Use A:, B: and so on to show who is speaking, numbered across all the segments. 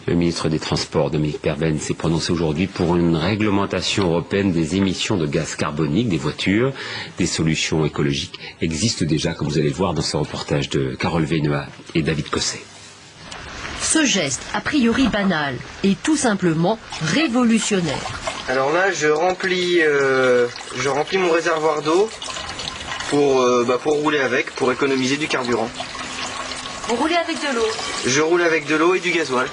A: Le ministre des Transports, Dominique Perben, s'est prononcé aujourd'hui pour une réglementation européenne des émissions de gaz carbonique des voitures. Des solutions écologiques existent déjà, comme vous allez le voir dans ce reportage de Carole Vénoa et David Cosset.
B: Ce geste, a priori banal, est tout simplement révolutionnaire.
C: Alors là, je remplis mon réservoir d'eau pour rouler avec, pour économiser du carburant.
B: Vous roulez avec de l'eau?
C: Je roule avec de l'eau et du gasoil.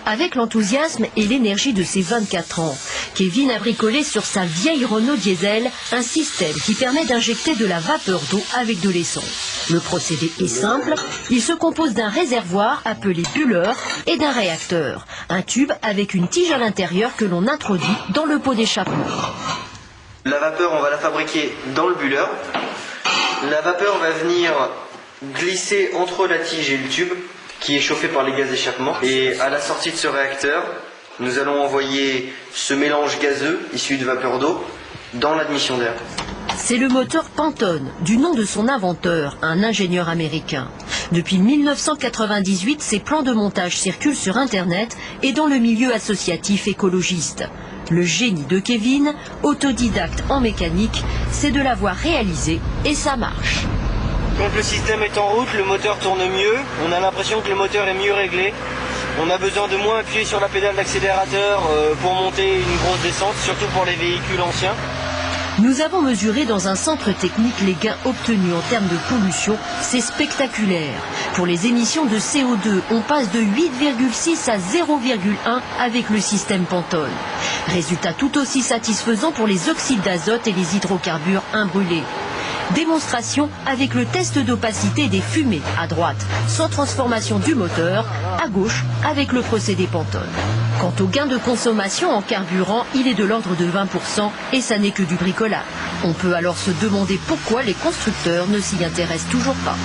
B: Avec l'enthousiasme et l'énergie de ses 24 ans, Kevin a bricolé sur sa vieille Renault diesel un système qui permet d'injecter de la vapeur d'eau avec de l'essence. Le procédé est simple, il se compose d'un réservoir appelé bulleur et d'un réacteur, un tube avec une tige à l'intérieur que l'on introduit dans le pot d'échappement.
C: La vapeur, on va la fabriquer dans le bulleur. La vapeur va venir glisser entre la tige et le tube, qui est chauffé par les gaz d'échappement. Et à la sortie de ce réacteur, nous allons envoyer ce mélange gazeux, issu de vapeur d'eau, dans l'admission d'air.
B: C'est le moteur Pantone, du nom de son inventeur, un ingénieur américain. Depuis 1998, ses plans de montage circulent sur Internet et dans le milieu associatif écologiste. Le génie de Kevin, autodidacte en mécanique, c'est de l'avoir réalisé et ça marche.
C: Quand le système est en route, le moteur tourne mieux, on a l'impression que le moteur est mieux réglé. On a besoin de moins appuyer sur la pédale d'accélérateur pour monter une grosse descente, surtout pour les véhicules anciens.
B: Nous avons mesuré dans un centre technique les gains obtenus en termes de pollution, c'est spectaculaire. Pour les émissions de CO2, on passe de 8,6 à 0,1 avec le système Pantone. Résultat tout aussi satisfaisant pour les oxydes d'azote et les hydrocarbures imbrûlés. Démonstration avec le test d'opacité des fumées à droite, sans transformation du moteur, à gauche avec le procédé Pantone. Quant au gain de consommation en carburant, il est de l'ordre de 20% et ça n'est que du bricolage. On peut alors se demander pourquoi les constructeurs ne s'y intéressent toujours pas.